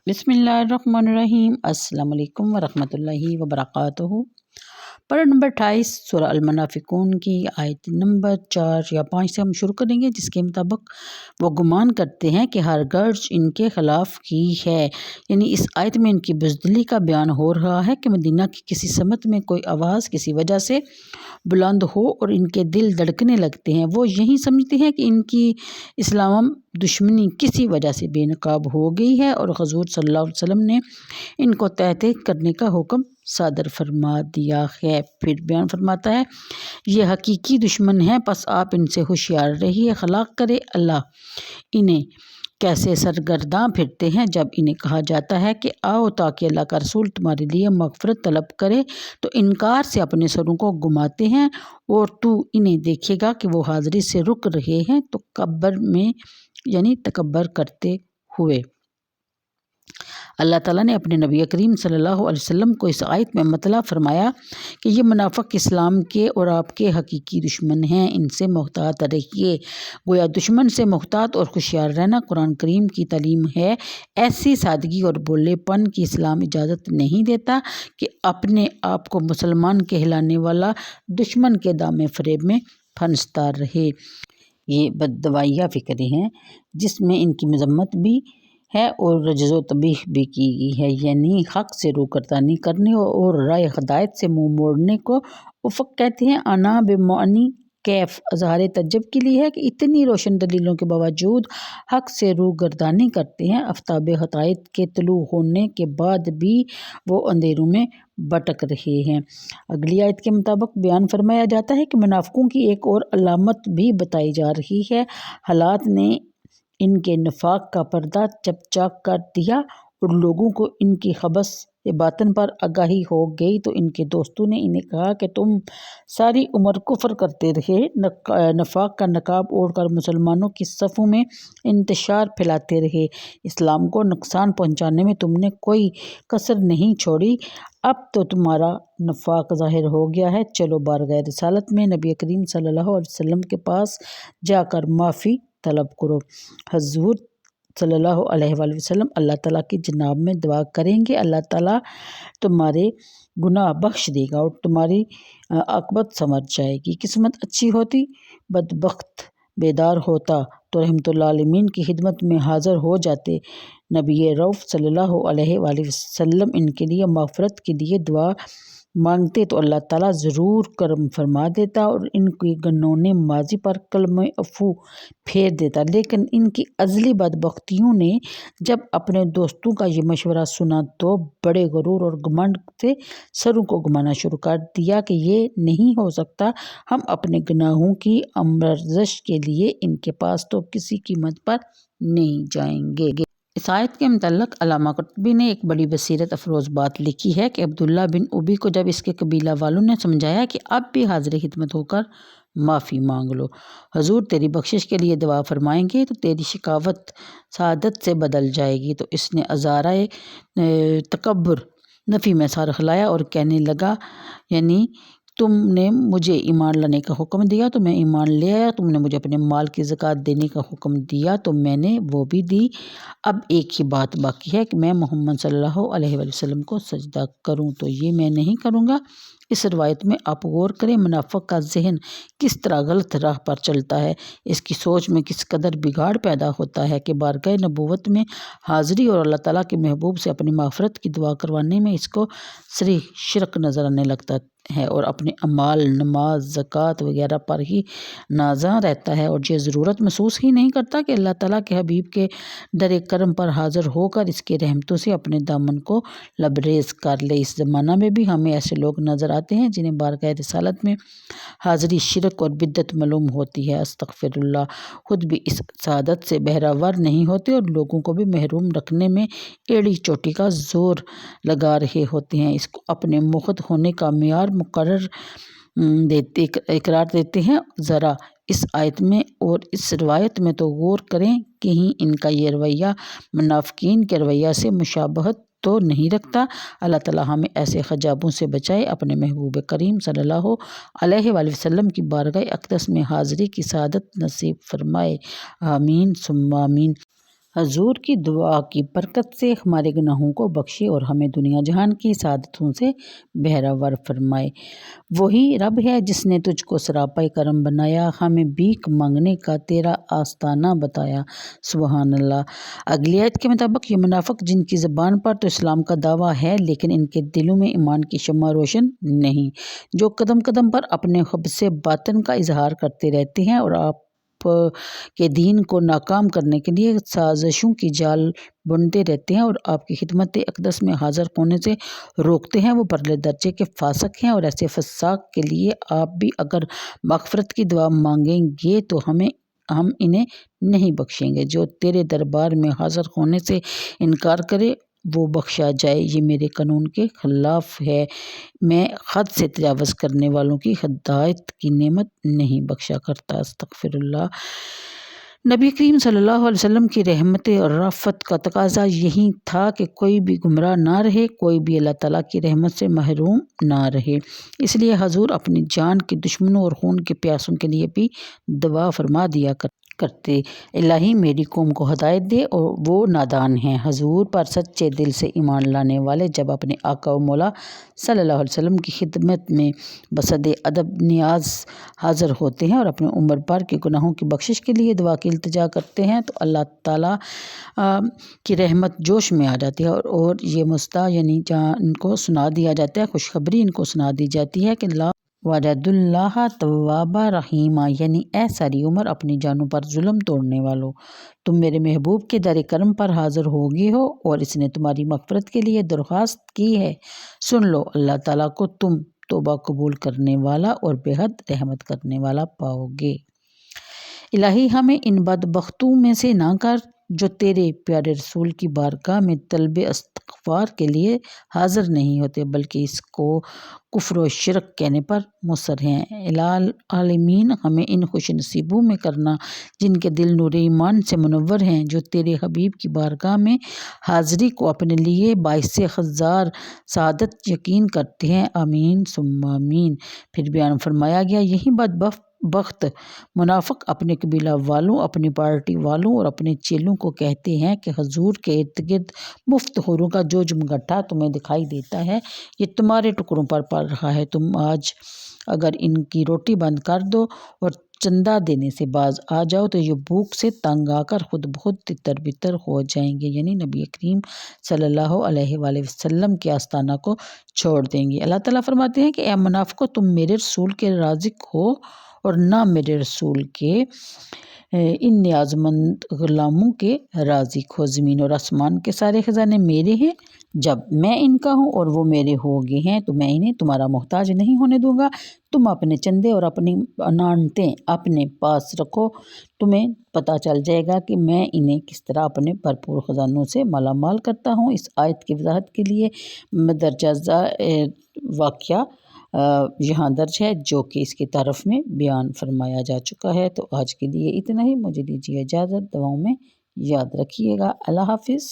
بسم اللہ الرحمن الرحیم۔ السلام علیکم ورحمۃ اللہ وبرکاتہ۔ پارہ نمبر 28 سورہ المنافقون کی آیت نمبر 4 یا 5 سے ہم شروع کریں گے، جس کے مطابق وہ گمان کرتے ہیں کہ ہر گرج ان کے خلاف کی ہے۔ یعنی اس آیت میں ان کی بزدلی کا بیان ہو رہا ہے کہ مدینہ کی کسی سمت میں کوئی آواز کسی وجہ سے بلند ہو اور ان کے دل دھڑکنے لگتے ہیں۔ وہ یہی سمجھتے ہیں کہ ان کی اسلام دشمنی کسی وجہ سے بے نقاب ہو گئی ہے اور حضور صلی اللہ علیہ وسلم نے ان کو تحقیق کرنے کا حکم صادر فرما دیا ہے۔ پھر بیان فرماتا ہے، یہ حقیقی دشمن ہیں، پس آپ ان سے ہوشیار رہیے۔ ہلاک کرے اللہ انہیں کیسے سرگرداں پھرتے ہیں جب انہیں کہا جاتا ہے کہ آؤ تاکہ اللہ کا رسول تمہارے لیے مغفرت طلب کرے تو انکار سے اپنے سروں کو گھماتے ہیں، اور تو انہیں دیکھے گا کہ وہ حاضری سے رک رہے ہیں تو قبر میں یعنی تکبر کرتے ہوئے۔ اللہ تعالیٰ نے اپنے نبی کریم صلی اللہ علیہ وسلم کو اس آیت میں مطلع فرمایا کہ یہ منافق اسلام کے اور آپ کے حقیقی دشمن ہیں، ان سے محتاط رہیے۔ گویا دشمن سے محتاط اور ہوشیار رہنا قرآن کریم کی تعلیم ہے۔ ایسی سادگی اور بولے پن کی اسلام اجازت نہیں دیتا کہ اپنے آپ کو مسلمان کہلانے والا دشمن کے دامن فریب میں پھنستا رہے۔ یہ بددوائیہ فکریں ہیں جس میں ان کی مذمت بھی ہے اور رجز و تبیح بھی کی گئی ہے، یعنی حق سے روگردانی کرنے اور راہ ہدایت سے منہ موڑنے کو افق کہتے ہیں۔ انا بمعنی کیف اظہار تعجب کے لیے ہے کہ اتنی روشن دلیلوں کے باوجود حق سے روگردانی کرتے ہیں۔ آفتاب ہدایت کے طلوع ہونے کے بعد بھی وہ اندھیروں میں بھٹک رہے ہیں۔ اگلی آیت کے مطابق بیان فرمایا جاتا ہے کہ منافقوں کی ایک اور علامت بھی بتائی جا رہی ہے۔ حالات نے ان کے نفاق کا پردہ چاک کر دیا اور لوگوں کو ان کی خبث باطن پر آگاہی ہو گئی تو ان کے دوستوں نے انہیں کہا کہ تم ساری عمر کفر کرتے رہے، نفاق کا نقاب اوڑھ کر مسلمانوں کی صفوں میں انتشار پھیلاتے رہے، اسلام کو نقصان پہنچانے میں تم نے کوئی کسر نہیں چھوڑی، اب تو تمہارا نفاق ظاہر ہو گیا ہے، چلو بارگاہ رسالت میں نبی کریم صلی اللہ علیہ وسلم کے پاس جا کر معافی طلب کرو۔ حضور صلی اللہ علیہ وآلہ وسلم اللہ تعالیٰ کی جناب میں دعا کریں گے، اللہ تعالیٰ تمہارے گناہ بخش دے گا اور تمہاری عاقبت سنور جائے گی۔ قسمت اچھی ہوتی، بدبخت بیدار ہوتا تو رحمت اللہ عالمین کی خدمت میں حاضر ہو جاتے۔ نبی رؤوف صلی اللہ علیہ وآلہ وسلم ان کے لیے مغفرت کے لیے دعا مانگتے تو اللہ تعالیٰ ضرور کرم فرما دیتا اور ان کی گنہوں ماضی پر کلمہ عفو پھیر دیتا۔ لیکن ان کی ازلی بدبختیوں نے جب اپنے دوستوں کا یہ مشورہ سنا تو بڑے غرور اور گھمنڈ سے سروں کو گھمانا شروع کر دیا کہ یہ نہیں ہو سکتا، ہم اپنے گناہوں کی آمرزش کے لیے ان کے پاس تو کسی قیمت پر نہیں جائیں گے۔ اس آیت کے متعلق علامہ قرطبی نے ایک بڑی بصیرت افروز بات لکھی ہے کہ عبداللہ بن ابی کو جب اس کے قبیلہ والوں نے سمجھایا کہ اب بھی حاضر خدمت ہو کر معافی مانگ لو، حضور تیری بخشش کے لیے دعا فرمائیں گے تو تیری شکاوت سعادت سے بدل جائے گی، تو اس نے ازارۂ تکبر نفی میں سر ہلایا اور کہنے لگا، یعنی تم نے مجھے ایمان لانے کا حکم دیا تو میں ایمان لے آیا، تم نے مجھے اپنے مال کی زکوٰۃ دینے کا حکم دیا تو میں نے وہ بھی دی، اب ایک ہی بات باقی ہے کہ میں محمد صلی اللہ علیہ وآلہ وسلم کو سجدہ کروں، تو یہ میں نہیں کروں گا۔ اس روایت میں آپ غور کریں منافق کا ذہن کس طرح غلط راہ پر چلتا ہے، اس کی سوچ میں کس قدر بگاڑ پیدا ہوتا ہے کہ بارگاہ نبوت میں حاضری اور اللہ تعالیٰ کے محبوب سے اپنی مغفرت کی دعا کروانے میں اس کو صریح شرک نظر آنے لگتا ہے اور اپنے اعمال نماز زکوٰۃ وغیرہ پر ہی نازاں رہتا ہے اور یہ ضرورت محسوس ہی نہیں کرتا کہ اللہ تعالیٰ کے حبیب کے در کرم پر حاضر ہو کر اس کے رحمتوں سے اپنے دامن کو لبریز کر لے۔ اس زمانہ میں بھی ہمیں ایسے لوگ نظر آتے ہیں جنہیں بارگاہ رسالت میں حاضری شرک اور بدعت معلوم ہوتی ہے، استغفر اللہ، خود بھی اس سعادت سے بہرہ نہیں ہوتے اور لوگوں کو بھی محروم رکھنے میں ایڑی چوٹی کا زور لگا رہے ہوتے ہیں، اس کو اپنے مخت ہونے کا معیار اقرار دیتے ہیں۔ ذرا اس آیت میں اور اس روایت میں تو غور کریں، کہیں ان کا یہ رویہ منافقین کے رویہ سے مشابہت تو نہیں رکھتا۔ اللہ تعالیٰ ہمیں ایسے حجابوں سے بچائے، اپنے محبوب کریم صلی اللہ علیہ وآلہ وسلم کی بارگاہ اقدس میں حاضری کی سعادت نصیب فرمائے، آمین ثم آمین۔ حضور کی دعا کی برکت سے ہمارے گناہوں کو بخشے اور ہمیں دنیا جہان کی سعادتوں سے بہرہ فرمائے۔ وہی رب ہے جس نے تجھ کو سراپا کرم بنایا، ہمیں بھیک مانگنے کا تیرا آستانہ بتایا۔ سبحان اللہ۔ اگلی آیت کے مطابق یہ منافق جن کی زبان پر تو اسلام کا دعویٰ ہے لیکن ان کے دلوں میں ایمان کی شمع روشن نہیں، جو قدم قدم پر اپنے خبث باطن کا اظہار کرتے رہتے ہیں اور آپ کے دین کو ناکام کرنے کے لیے سازشوں کی جال بنتے رہتے ہیں اور آپ کی خدمت اقدس میں حاضر ہونے سے روکتے ہیں، وہ پرلے درجے کے فاسق ہیں۔ اور ایسے فساق کے لیے آپ بھی اگر مغفرت کی دعا مانگیں گے تو ہم انہیں نہیں بخشیں گے۔ جو تیرے دربار میں حاضر ہونے سے انکار کرے وہ بخشا جائے، یہ میرے قانون کے خلاف ہے۔ میں حد سے تجاوز کرنے والوں کی ہدایت کی نعمت نہیں بخشا کرتا۔ استغفر اللہ۔ نبی کریم صلی اللہ علیہ وسلم کی رحمت اور رافت کا تقاضا یہی تھا کہ کوئی بھی گمراہ نہ رہے، کوئی بھی اللہ تعالیٰ کی رحمت سے محروم نہ رہے۔ اس لیے حضور اپنی جان کے دشمنوں اور خون کے پیاسوں کے لیے بھی دعا فرما دیا کرتے، الہی میری قوم کو ہدایت دے اور وہ نادان ہیں۔ حضور پر سچے دل سے ایمان لانے والے جب اپنے آقا و مولا صلی اللہ علیہ وسلم کی خدمت میں بصد ادب نیاز حاضر ہوتے ہیں اور اپنے عمر بھر کے گناہوں کی بخشش کے لیے دعا کی التجا کرتے ہیں تو اللہ تعالیٰ کی رحمت جوش میں آ جاتی ہے اور یہ مستع یعنی جہاں ان کو سنا دیا جاتا ہے، خوشخبری ان کو سنا دی جاتی ہے کہ لا وجد اللہ توابا رحیمہ، یعنی اے ساری عمر اپنی جانوں پر ظلم توڑنے والو، تم میرے محبوب کے در کرم پر حاضر ہوگی ہو اور اس نے تمہاری مغفرت کے لیے درخواست کی ہے۔ سن لو، اللہ تعالیٰ کو تم توبہ قبول کرنے والا اور بے حد رحمت کرنے والا پاؤ گے۔ الہی ہمیں ان بدبختوں میں سے نہ کر جو تیرے پیارے رسول کی بارگاہ میں طلب استغفار کے لیے حاضر نہیں ہوتے بلکہ اس کو کفر و شرک کہنے پر مصر ہیں۔ العالمین ہمیں ان خوش نصیبوں میں کرنا جن کے دل نور ایمان سے منور ہیں، جو تیرے حبیب کی بارگاہ میں حاضری کو اپنے لیے باعث خزار سعادت یقین کرتے ہیں۔ آمین ثم آمین۔ پھر بیان فرمایا گیا یہی بدبخت منافق اپنے قبیلہ والوں، اپنی پارٹی والوں اور اپنے چیلوں کو کہتے ہیں کہ حضور کے ارد گرد مفت حوروں کا جو جمگٹھا تمہیں دکھائی دیتا ہے یہ تمہارے ٹکڑوں پر پڑ رہا ہے، تم آج اگر ان کی روٹی بند کر دو اور چندہ دینے سے باز آ جاؤ تو یہ بھوک سے تنگ آ کر خود بخود تتر بتر ہو جائیں گے، یعنی نبی کریم صلی اللہ علیہ وآلہ وسلم کے آستانہ کو چھوڑ دیں گے۔ اللہ تعالیٰ فرماتے ہیں کہ اے منافقو، تم میرے رسول کے رازق ہو اور نہ میرے رسول کے ان نیاز مند غلاموں کے رازق ہو۔ زمین اور آسمان کے سارے خزانے میرے ہیں، جب میں ان کا ہوں اور وہ میرے ہو گئے ہیں تو میں انہیں تمہارا محتاج نہیں ہونے دوں گا۔ تم اپنے چندے اور اپنی انانتیں اپنے پاس رکھو، تمہیں پتہ چل جائے گا کہ میں انہیں کس طرح اپنے بھرپور خزانوں سے مالا مال کرتا ہوں۔ اس آیت کی وضاحت کے لیے مندرجہ واقعہ یہاں درج ہے جو کہ اس کی طرف میں بیان فرمایا جا چکا ہے۔ تو آج کے لیے اتنا ہی، مجھے دیجیے اجازت، دعاؤں میں یاد رکھیے گا۔ اللہ حافظ۔